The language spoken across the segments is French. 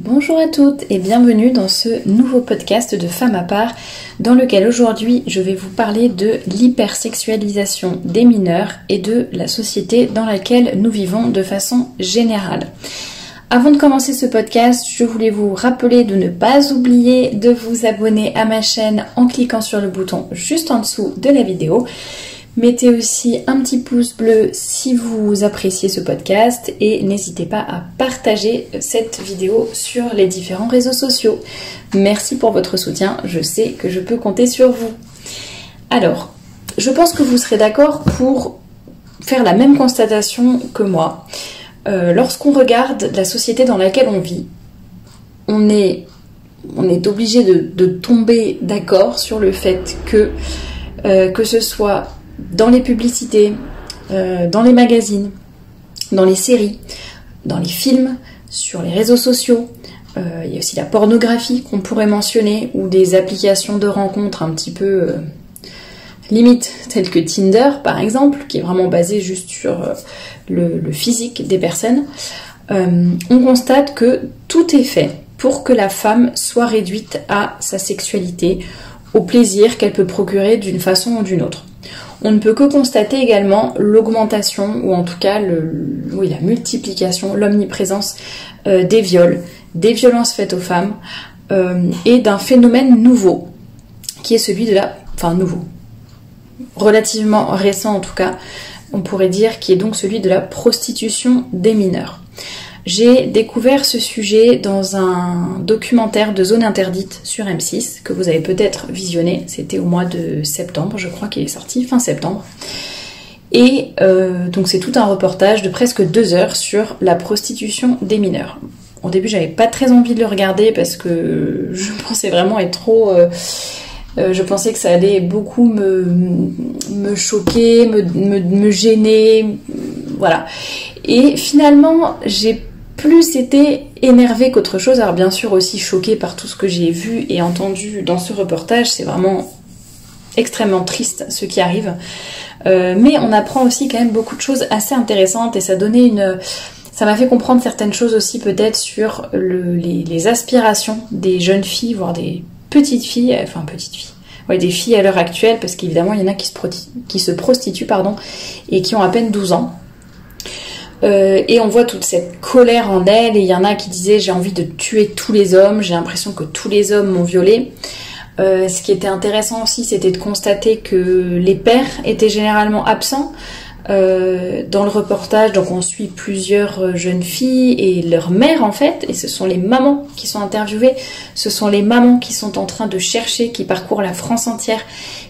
Bonjour à toutes et bienvenue dans ce nouveau podcast de Femmes à part dans lequel aujourd'hui je vais vous parler de l'hypersexualisation des mineurs et de la société dans laquelle nous vivons de façon générale. Avant de commencer ce podcast, je voulais vous rappeler de ne pas oublier de vous abonner à ma chaîne en cliquant sur le bouton juste en dessous de la vidéo. Mettez aussi un petit pouce bleu si vous appréciez ce podcast et n'hésitez pas à partager cette vidéo sur les différents réseaux sociaux. Merci pour votre soutien, je sais que je peux compter sur vous. Alors, je pense que vous serez d'accord pour faire la même constatation que moi. Lorsqu'on regarde la société dans laquelle on vit, on est obligé de tomber d'accord sur le fait que ce soit dans les publicités, dans les magazines, dans les séries, dans les films, sur les réseaux sociaux. Il y a aussi la pornographie qu'on pourrait mentionner, ou des applications de rencontres un petit peu limite, telles que Tinder par exemple, qui est vraiment basée juste sur le physique des personnes. On constate que tout est fait pour que la femme soit réduite à sa sexualité, au plaisir qu'elle peut procurer d'une façon ou d'une autre. On ne peut que constater également l'augmentation, ou en tout cas la multiplication, l'omniprésence des viols, des violences faites aux femmes, et d'un phénomène nouveau, qui est celui de nouveau, relativement récent en tout cas, on pourrait dire, qui est donc celui de la prostitution des mineurs. J'ai découvert ce sujet dans un documentaire de Zone Interdite sur M6, que vous avez peut-être visionné, c'était au mois de septembre, je crois qu'il est sorti, fin septembre. Et donc c'est tout un reportage de presque 2 heures sur la prostitution des mineurs. Au début j'avais pas très envie de le regarder parce que je pensais vraiment être trop... je pensais que ça allait beaucoup me choquer, me gêner, voilà. Et finalement j'ai plus été énervée qu'autre chose, alors bien sûr aussi choquée par tout ce que j'ai vu et entendu dans ce reportage, c'est vraiment extrêmement triste ce qui arrive, mais on apprend aussi quand même beaucoup de choses assez intéressantes et ça m'a fait comprendre certaines choses aussi peut-être sur les aspirations des jeunes filles, voire des petites filles, des filles à l'heure actuelle, parce qu'évidemment il y en a qui se prostituent et qui ont à peine 12 ans. Et on voit toute cette colère en elle, et il y en a qui disaient j'ai envie de tuer tous les hommes, j'ai l'impression que tous les hommes m'ont violée. Ce qui était intéressant aussi, c'était de constater que les pères étaient généralement absents dans le reportage. Donc on suit plusieurs jeunes filles et leurs mères en fait, et ce sont les mamans qui sont interviewées, ce sont les mamans qui sont en train de chercher, qui parcourent la France entière,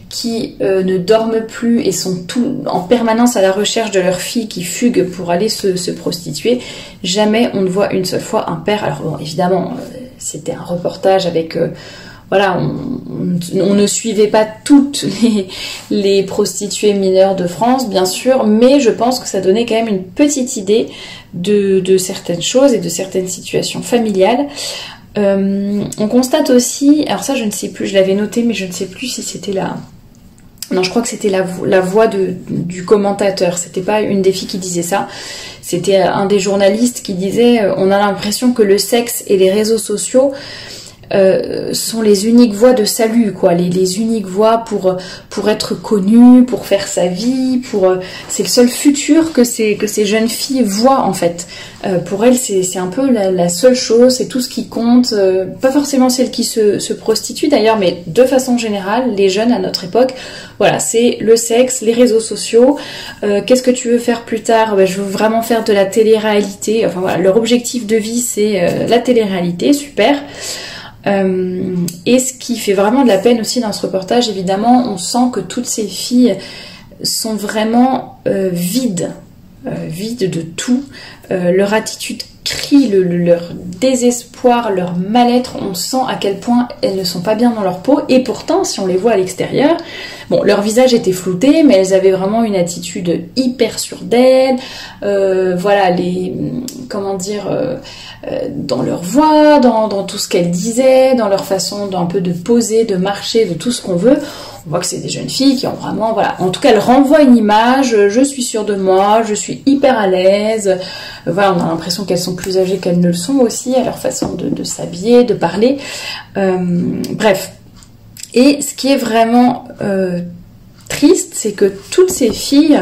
qui ne dorment plus et sont en permanence à la recherche de leurs filles qui fuguent pour aller se prostituer. Jamais on ne voit une seule fois un père. Alors bon, évidemment, c'était un reportage avec... on ne suivait pas toutes les prostituées mineures de France, bien sûr, mais je pense que ça donnait quand même une petite idée de certaines choses et de certaines situations familiales. On constate aussi, alors ça je ne sais plus, je l'avais noté, mais je ne sais plus si c'était non, je crois que c'était la voix du commentateur. C'était pas une des filles qui disait ça. C'était un des journalistes qui disait on a l'impression que le sexe et les réseaux sociaux sont les uniques voies de salut, quoi, les uniques voies pour être connues, pour faire sa vie, c'est le seul futur que ces jeunes filles voient en fait. Pour elles c'est un peu la seule chose, c'est tout ce qui compte, pas forcément celles qui se prostituent d'ailleurs, mais de façon générale les jeunes à notre époque, voilà, c'est le sexe, les réseaux sociaux, qu'est-ce que tu veux faire plus tard? Je veux vraiment faire de la télé-réalité, enfin voilà, leur objectif de vie c'est la télé-réalité, super. Et ce qui fait vraiment de la peine aussi dans ce reportage, évidemment, on sent que toutes ces filles sont vraiment vides de tout. Leur attitude crie leur désespoir, leur mal-être. On sent à quel point elles ne sont pas bien dans leur peau. Et pourtant, si on les voit à l'extérieur, bon, leur visage était flouté, mais elles avaient vraiment une attitude hyper sûre d'elles. Dans leur voix, dans tout ce qu'elles disaient, dans leur façon d'un peu de poser, de marcher, de tout ce qu'on veut, On voit que c'est des jeunes filles qui ont vraiment, voilà, en tout cas elles renvoient une image, je suis sûre de moi, je suis hyper à l'aise, voilà, on a l'impression qu'elles sont plus âgées qu'elles ne le sont aussi, à leur façon de s'habiller, de parler, bref. Et ce qui est vraiment triste, c'est que toutes ces filles,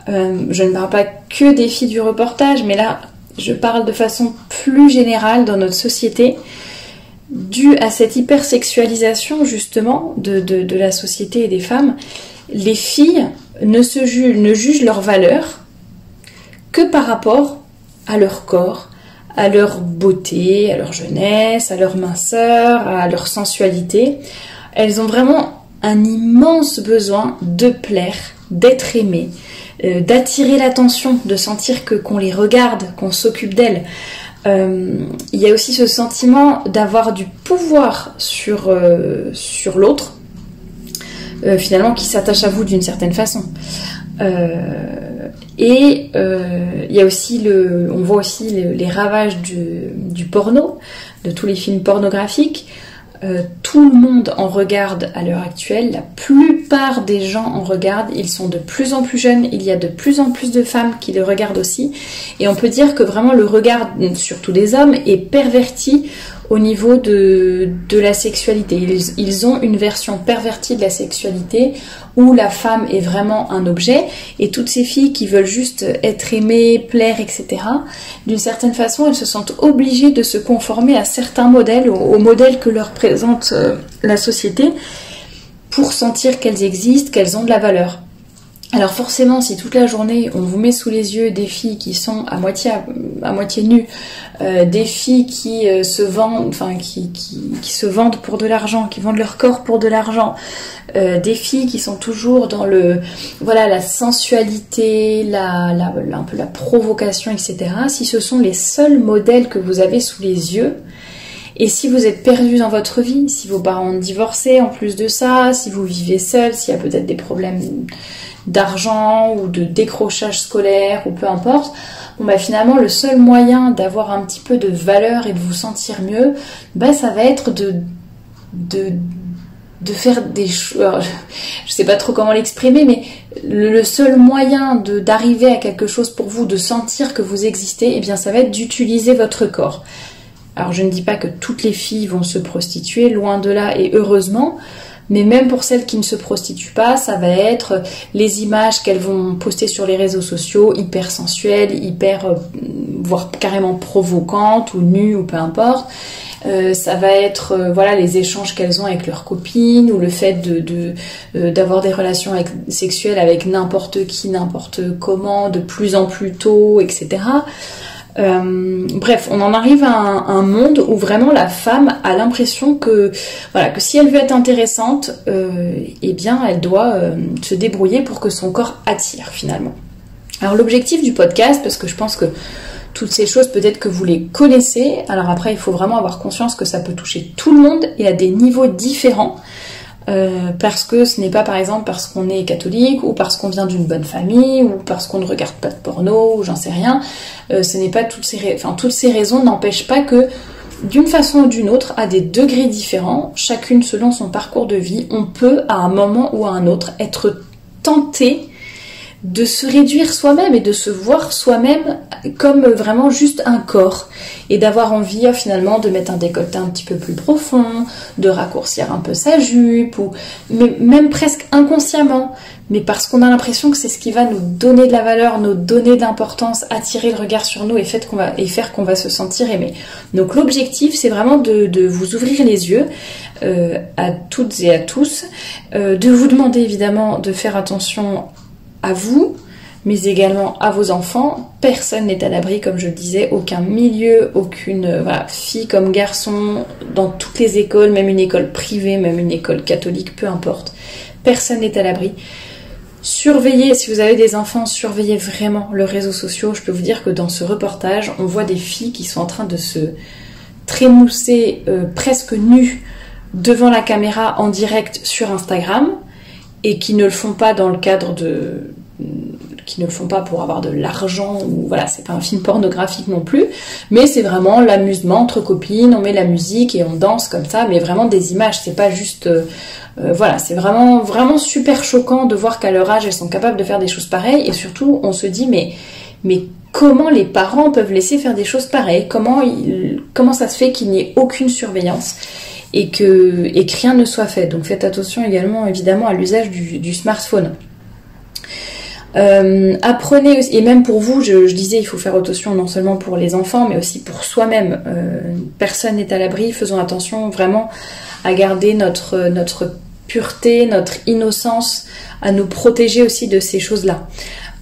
je ne parle pas que des filles du reportage, mais là je parle de façon plus générale dans notre société, dû à cette hypersexualisation justement de la société et des femmes, les filles ne jugent leur valeur que par rapport à leur corps, à leur beauté, à leur jeunesse, à leur minceur, à leur sensualité. Elles ont vraiment un immense besoin de plaire, d'être aimées, d'attirer l'attention, de sentir qu'on les regarde, qu'on s'occupe d'elles. Il y a aussi ce sentiment d'avoir du pouvoir sur l'autre, finalement qui s'attache à vous d'une certaine façon. Il y a aussi on voit aussi les ravages du porno, de tous les films pornographiques. Tout le monde en regarde à l'heure actuelle, la plupart des gens en regardent, ils sont de plus en plus jeunes, il y a de plus en plus de femmes qui le regardent aussi, et on peut dire que vraiment le regard, surtout des hommes, est perverti au niveau de la sexualité. Ils ont une version pervertie de la sexualité où la femme est vraiment un objet, et toutes ces filles qui veulent juste être aimées, plaire, etc., d'une certaine façon, elles se sentent obligées de se conformer à certains modèles, aux modèles que leur présente la société, pour sentir qu'elles existent, qu'elles ont de la valeur. Alors forcément, si toute la journée on vous met sous les yeux des filles qui sont à moitié nues, des filles qui se vendent, qui se vendent pour de l'argent, qui vendent leur corps pour de l'argent, des filles qui sont toujours dans la sensualité, un peu la provocation, etc. Si ce sont les seuls modèles que vous avez sous les yeux, et si vous êtes perdu dans votre vie, si vos parents ont divorcé en plus de ça, si vous vivez seul, s'il y a peut-être des problèmes d'argent ou de décrochage scolaire ou peu importe, finalement le seul moyen d'avoir un petit peu de valeur et de vous sentir mieux, ça va être de faire des choses. Je sais pas trop comment l'exprimer, mais le seul moyen d'arriver à quelque chose pour vous, de sentir que vous existez, ça va être d'utiliser votre corps. Alors je ne dis pas que toutes les filles vont se prostituer, loin de là, et heureusement, mais même pour celles qui ne se prostituent pas, ça va être les images qu'elles vont poster sur les réseaux sociaux, hyper sensuelles, voire carrément provocantes, ou nues, ou peu importe. Ça va être les échanges qu'elles ont avec leurs copines, ou le fait d'avoir des relations sexuelles avec n'importe qui, n'importe comment, de plus en plus tôt, etc. Bref, on en arrive à un monde où vraiment la femme a l'impression que si elle veut être intéressante, elle doit se débrouiller pour que son corps attire finalement. Alors l'objectif du podcast, parce que je pense que toutes ces choses peut-être que vous les connaissez, alors après il faut vraiment avoir conscience que ça peut toucher tout le monde et à des niveaux différents. Parce que ce n'est pas par exemple parce qu'on est catholique ou parce qu'on vient d'une bonne famille ou parce qu'on ne regarde pas de porno ou j'en sais rien. Ce n'est pas toutes ces raisons n'empêchent pas que d'une façon ou d'une autre, à des degrés différents, chacune selon son parcours de vie, on peut à un moment ou à un autre être tenté de se réduire soi-même et de se voir soi-même comme vraiment juste un corps et d'avoir envie finalement de mettre un décolleté un petit peu plus profond, de raccourcir un peu sa jupe mais même presque inconsciemment, mais parce qu'on a l'impression que c'est ce qui va nous donner de la valeur, nous donner de l'importance, attirer le regard sur nous et faire qu'on va se sentir aimé. Donc l'objectif c'est vraiment de vous ouvrir les yeux à toutes et à tous, de vous demander évidemment de faire attention à vous, mais également à vos enfants. Personne n'est à l'abri, comme je le disais, aucun milieu, aucune fille comme garçon, dans toutes les écoles, même une école privée, même une école catholique, peu importe. Personne n'est à l'abri. Surveillez, si vous avez des enfants, surveillez vraiment leurs réseaux sociaux. Je peux vous dire que dans ce reportage, on voit des filles qui sont en train de se trémousser presque nues devant la caméra en direct sur Instagram, et qui ne le font pas dans le cadre qui ne le font pas pour avoir de l'argent, ou voilà, c'est pas un film pornographique non plus, mais c'est vraiment l'amusement entre copines, on met la musique et on danse comme ça, mais vraiment des images, c'est pas juste... voilà, c'est vraiment, vraiment super choquant de voir qu'à leur âge, elles sont capables de faire des choses pareilles, et surtout, on se dit, mais comment les parents peuvent laisser faire des choses pareilles? Comment ça se fait qu'il n'y ait aucune surveillance et que rien ne soit fait? Donc faites attention également évidemment à l'usage du smartphone. Apprenez aussi, et même pour vous, je disais, il faut faire attention non seulement pour les enfants, mais aussi pour soi-même. Personne n'est à l'abri, faisons attention vraiment à garder notre pureté, notre innocence, à nous protéger aussi de ces choses-là.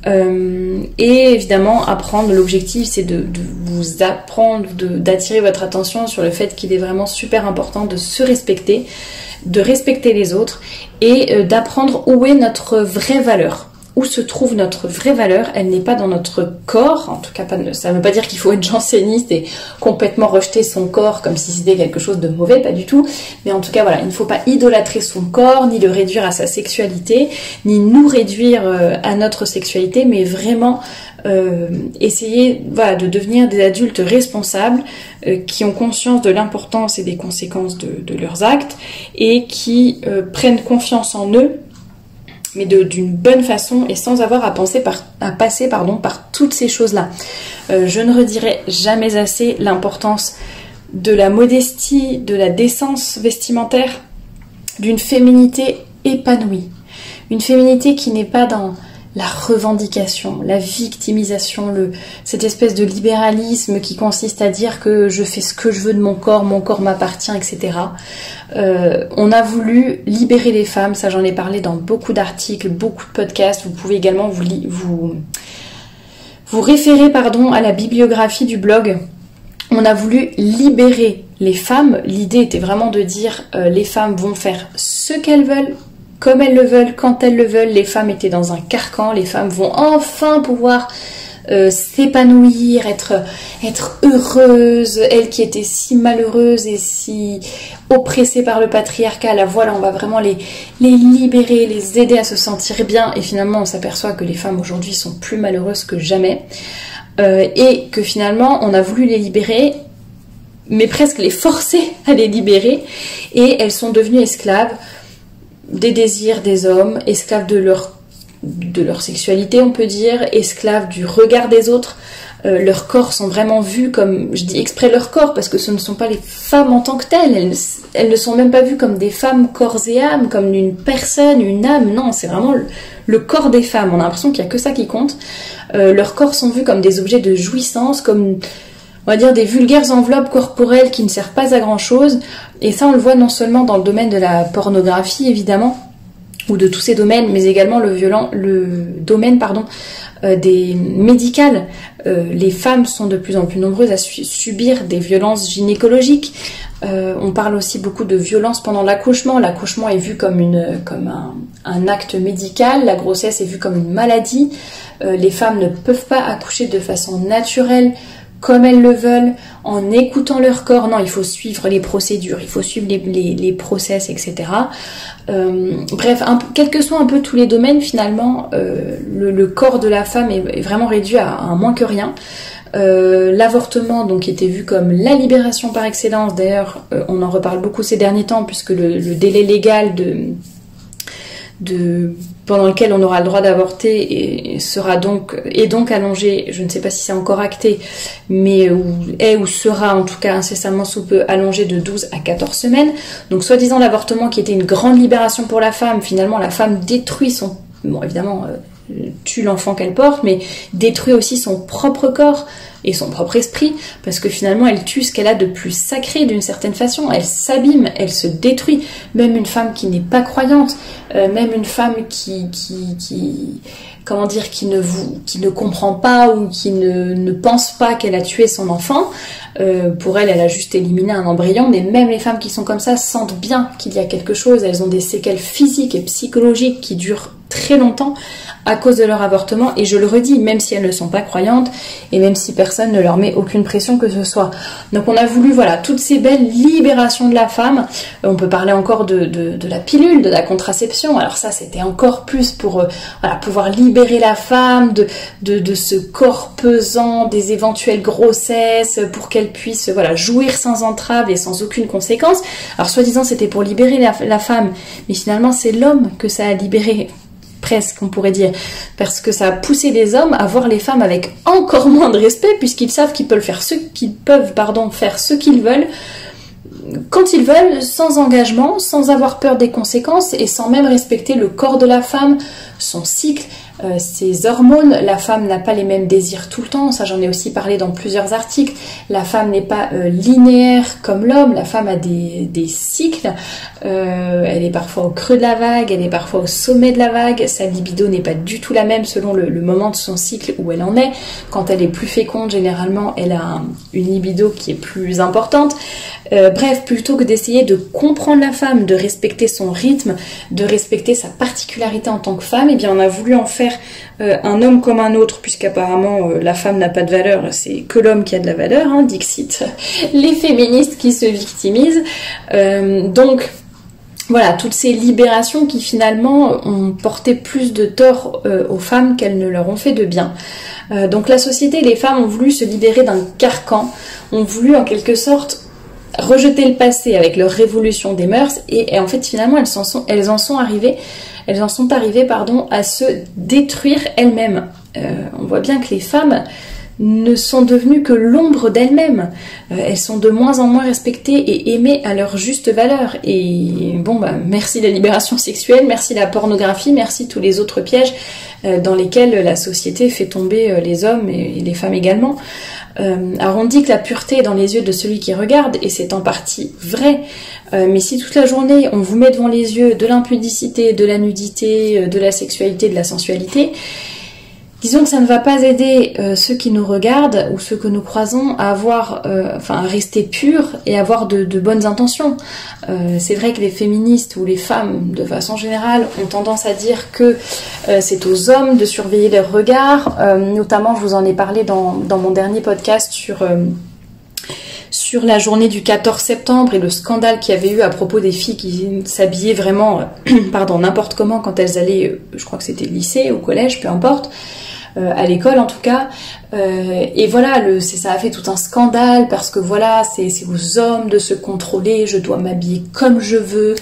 Et évidemment, apprendre, l'objectif c'est de vous apprendre, d'attirer votre attention sur le fait qu'il est vraiment super important de se respecter, de respecter les autres et d'apprendre où est notre vraie valeur. Où se trouve notre vraie valeur? Elle n'est pas dans notre corps, en tout cas ça ne veut pas dire qu'il faut être janséniste et complètement rejeter son corps comme si c'était quelque chose de mauvais, pas du tout, mais en tout cas voilà, il ne faut pas idolâtrer son corps, ni le réduire à sa sexualité, ni nous réduire à notre sexualité, mais vraiment essayer voilà, de devenir des adultes responsables qui ont conscience de l'importance et des conséquences de leurs actes et qui prennent confiance en eux, mais d'une bonne façon et sans avoir à passer par toutes ces choses-là. Je ne redirai jamais assez l'importance de la modestie, de la décence vestimentaire, d'une féminité épanouie. Une féminité qui n'est pas dans la revendication, la victimisation, cette espèce de libéralisme qui consiste à dire que je fais ce que je veux de mon corps m'appartient, etc. On a voulu libérer les femmes, ça j'en ai parlé dans beaucoup d'articles, beaucoup de podcasts, vous pouvez également vous référer à la bibliographie du blog. On a voulu libérer les femmes, l'idée était vraiment de dire les femmes vont faire ce qu'elles veulent, comme elles le veulent, quand elles le veulent. Les femmes étaient dans un carcan, les femmes vont enfin pouvoir s'épanouir, être heureuses, elles qui étaient si malheureuses et si oppressées par le patriarcat, là voilà, on va vraiment les libérer, les aider à se sentir bien, et finalement on s'aperçoit que les femmes aujourd'hui sont plus malheureuses que jamais, et que finalement on a voulu les libérer, mais presque les forcer à les libérer, et elles sont devenues esclaves des désirs des hommes, esclaves de leur sexualité, on peut dire, esclaves du regard des autres. Leurs corps sont vraiment vus comme, je dis exprès leur corps, parce que ce ne sont pas les femmes en tant que telles, elles ne sont même pas vues comme des femmes corps et âme, comme une personne, une âme, non, c'est vraiment le corps des femmes, on a l'impression qu'il n'y a que ça qui compte. Leurs corps sont vus comme des objets de jouissance, comme... on va dire des vulgaires enveloppes corporelles qui ne servent pas à grand chose, et ça on le voit non seulement dans le domaine de la pornographie évidemment, ou de tous ces domaines, mais également le domaine des médicales. Les femmes sont de plus en plus nombreuses à subir des violences gynécologiques. On parle aussi beaucoup de violences pendant l'accouchement. L'accouchement est vu comme un acte médical, la grossesse est vue comme une maladie. Les femmes ne peuvent pas accoucher de façon naturelle, comme elles le veulent, en écoutant leur corps. Non, il faut suivre les procédures, il faut suivre les process, etc. Bref, quel que soit un peu tous les domaines, finalement, le corps de la femme est vraiment réduit à un moins que rien. L'avortement donc était vu comme la libération par excellence. D'ailleurs, on en reparle beaucoup ces derniers temps, puisque le délai légal pendant lequel on aura le droit d'avorter est donc allongé, je ne sais pas si c'est encore acté, mais ou sera en tout cas incessamment sous peu allongé de 12 à 14 semaines. Donc soi-disant l'avortement qui était une grande libération pour la femme, finalement la femme détruit évidemment tue l'enfant qu'elle porte, mais détruit aussi son propre corps et son propre esprit, parce que finalement elle tue ce qu'elle a de plus sacré d'une certaine façon, elle s'abîme, elle se détruit. Même une femme qui n'est pas croyante, même une femme qui ne comprend pas ou qui ne pense pas qu'elle a tué son enfant, pour elle a juste éliminé un embryon, mais même les femmes qui sont comme ça sentent bien qu'il y a quelque chose, elles ont des séquelles physiques et psychologiques qui durent très longtemps à cause de leur avortement, et je le redis, même si elles ne sont pas croyantes et même si personne ne leur met aucune pression que ce soit. Donc on a voulu, voilà, toutes ces belles libérations de la femme. On peut parler encore de la pilule, de la contraception. Alors ça, c'était encore plus pour voilà, pouvoir libérer la femme de ce corps pesant, des éventuelles grossesses, pour qu'elle puisse voilà, jouir sans entrave et sans aucune conséquence. Alors soi-disant c'était pour libérer la femme, mais finalement c'est l'homme que ça a libéré, presque on pourrait dire, parce que ça a poussé les hommes à voir les femmes avec encore moins de respect, puisqu'ils savent qu'ils peuvent faire ce qu'ils veulent, quand ils veulent, sans engagement, sans avoir peur des conséquences et sans même respecter le corps de la femme, son cycle, ses hormones. La femme n'a pas les mêmes désirs tout le temps, ça j'en ai aussi parlé dans plusieurs articles. La femme n'est pas linéaire comme l'homme, la femme a des cycles, elle est parfois au creux de la vague, elle est parfois au sommet de la vague, sa libido n'est pas du tout la même selon le moment de son cycle où elle en est. Quand elle est plus féconde, généralement elle a une libido qui est plus importante. Bref, plutôt que d'essayer de comprendre la femme, de respecter son rythme, de respecter sa particularité en tant que femme, eh bien on a voulu en faire un homme comme un autre, puisqu'apparemment la femme n'a pas de valeur, c'est que l'homme qui a de la valeur, hein, dixit les féministes qui se victimisent. Donc voilà, toutes ces libérations qui finalement ont porté plus de tort aux femmes qu'elles ne leur ont fait de bien. Donc la société et les femmes ont voulu se libérer d'un carcan, ont voulu en quelque sorte rejeter le passé avec leur révolution des mœurs, et en fait finalement elles en sont arrivées à se détruire elles-mêmes. On voit bien que les femmes ne sont devenues que l'ombre d'elles-mêmes. Elles sont de moins en moins respectées et aimées à leur juste valeur. Et bon, merci la libération sexuelle, merci la pornographie, merci tous les autres pièges dans lesquels la société fait tomber les hommes et les femmes également. Alors on dit que la pureté est dans les yeux de celui qui regarde, et c'est en partie vrai, mais si toute la journée on vous met devant les yeux de l'impudicité, de la nudité, de la sexualité, de la sensualité, disons que ça ne va pas aider ceux qui nous regardent ou ceux que nous croisons à avoir, à rester purs et à avoir de bonnes intentions. C'est vrai que les féministes ou les femmes, de façon générale, ont tendance à dire que c'est aux hommes de surveiller leurs regards. Notamment, je vous en ai parlé dans mon dernier podcast sur la journée du 14 septembre et le scandale qu'il y avait eu à propos des filles qui s'habillaient vraiment n'importe comment quand elles allaient, je crois que c'était lycée ou collège, peu importe, à l'école en tout cas, et voilà, ça a fait tout un scandale parce que voilà, c'est aux hommes de se contrôler, je dois m'habiller comme je veux,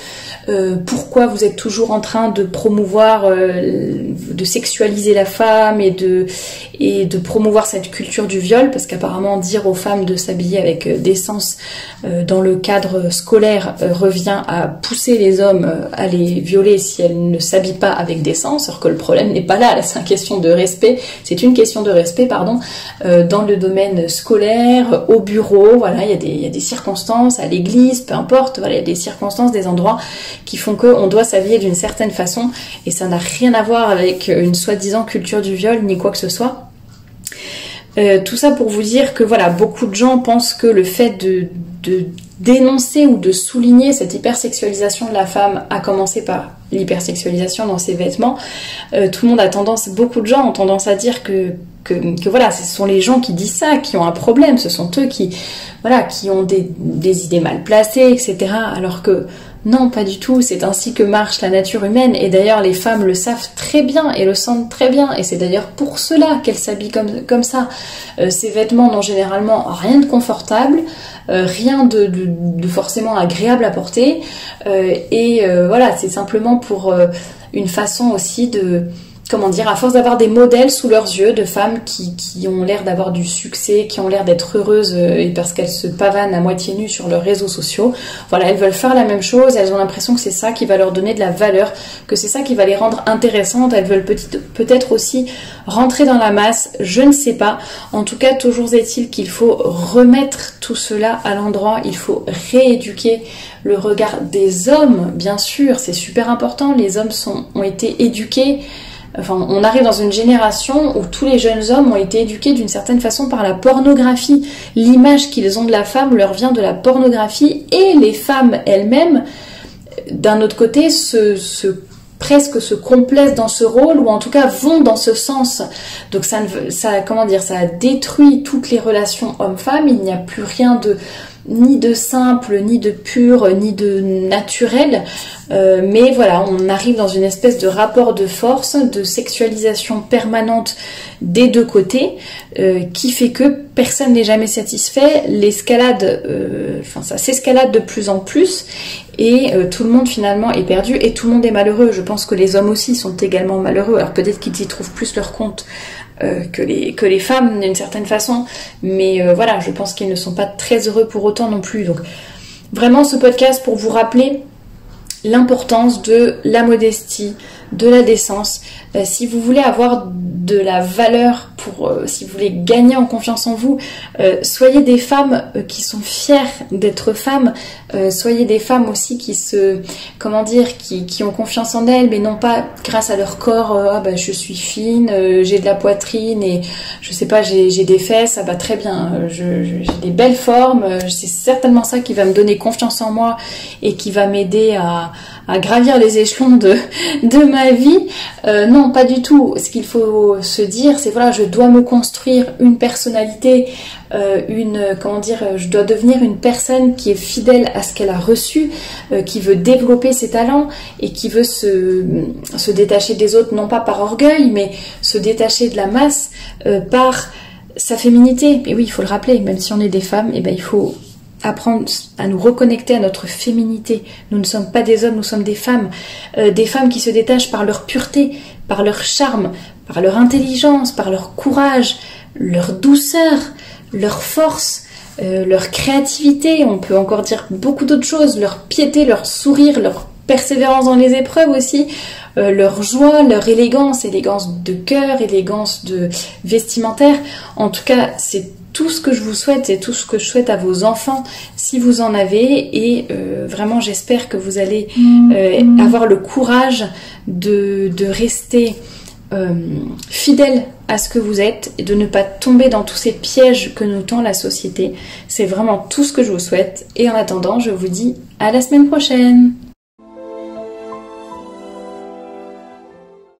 pourquoi vous êtes toujours en train de promouvoir, de sexualiser la femme et de promouvoir cette culture du viol, parce qu'apparemment dire aux femmes de s'habiller avec décence dans le cadre scolaire revient à pousser les hommes à les violer si elles ne s'habillent pas avec décence, alors que le problème n'est pas là, c'est une question de respect, dans le domaine scolaire, au bureau, voilà, il y a des circonstances, à l'église, peu importe, voilà, il y a des circonstances, des endroits qui font qu'on doit s'habiller d'une certaine façon, et ça n'a rien à voir avec une soi-disant culture du viol, ni quoi que ce soit. Tout ça pour vous dire que voilà, beaucoup de gens pensent que le fait de dénoncer ou de souligner cette hypersexualisation de la femme, à commencer par l'hypersexualisation dans ses vêtements, tout le monde beaucoup de gens ont tendance à dire que voilà, ce sont les gens qui disent ça, qui ont un problème, ce sont eux qui ont des idées mal placées, etc. Alors que non, pas du tout, c'est ainsi que marche la nature humaine, et d'ailleurs les femmes le savent très bien et le sentent très bien, et c'est d'ailleurs pour cela qu'elles s'habillent comme ça. Ces vêtements n'ont généralement rien de confortable, rien de forcément agréable à porter, voilà, c'est simplement pour une façon aussi à force d'avoir des modèles sous leurs yeux de femmes qui ont l'air d'avoir du succès, qui ont l'air d'être heureuses, et parce qu'elles se pavanent à moitié nues sur leurs réseaux sociaux, voilà, elles veulent faire la même chose, elles ont l'impression que c'est ça qui va leur donner de la valeur, que c'est ça qui va les rendre intéressantes, elles veulent peut-être aussi rentrer dans la masse, je ne sais pas. En tout cas, toujours est-il qu'il faut remettre tout cela à l'endroit, il faut rééduquer le regard des hommes, bien sûr, c'est super important, les hommes ont été éduqués. Enfin, on arrive dans une génération où tous les jeunes hommes ont été éduqués d'une certaine façon par la pornographie. L'image qu'ils ont de la femme leur vient de la pornographie, et les femmes elles-mêmes, d'un autre côté, se presque se complaisent dans ce rôle ou en tout cas vont dans ce sens. Donc ça détruit toutes les relations hommes-femmes. Il n'y a plus rien ni de simple, ni de pur, ni de naturel. Mais voilà, on arrive dans une espèce de rapport de force, de sexualisation permanente des deux côtés, qui fait que personne n'est jamais satisfait. Ça s'escalade de plus en plus et tout le monde finalement est perdu et tout le monde est malheureux. Je pense que les hommes aussi sont également malheureux. Alors peut-être qu'ils y trouvent plus leur compte que les femmes d'une certaine façon, mais voilà, je pense qu'ils ne sont pas très heureux pour autant non plus. Donc vraiment ce podcast pour vous rappeler l'importance de la modestie, de la décence. Si vous voulez avoir de la valeur, si vous voulez gagner en confiance en vous, soyez des femmes qui sont fières d'être femmes, soyez des femmes aussi qui ont confiance en elles, mais non pas grâce à leur corps, je suis fine, j'ai de la poitrine et je sais pas, j'ai des fesses, très bien, j'ai des belles formes, c'est certainement ça qui va me donner confiance en moi et qui va m'aider à gravir les échelons de ma vie. Non, pas du tout. Ce qu'il faut se dire, c'est voilà, je dois me construire une personnalité, je dois devenir une personne qui est fidèle à ce qu'elle a reçu, qui veut développer ses talents et qui veut se détacher des autres, non pas par orgueil, mais se détacher de la masse par sa féminité. Et oui, il faut le rappeler, même si on est des femmes, il faut apprendre à nous reconnecter à notre féminité. Nous ne sommes pas des hommes, nous sommes des femmes qui se détachent par leur pureté, par leur charme, par leur intelligence, par leur courage, leur douceur, leur force, leur créativité, on peut encore dire beaucoup d'autres choses, leur piété, leur sourire, leur persévérance dans les épreuves aussi, leur joie, leur élégance de cœur, élégance de vestimentaire. En tout cas, c'est tout ce que je vous souhaite et tout ce que je souhaite à vos enfants si vous en avez, et vraiment j'espère que vous allez avoir le courage de rester fidèle à ce que vous êtes et de ne pas tomber dans tous ces pièges que nous tend la société. C'est vraiment tout ce que je vous souhaite, et en attendant je vous dis à la semaine prochaine.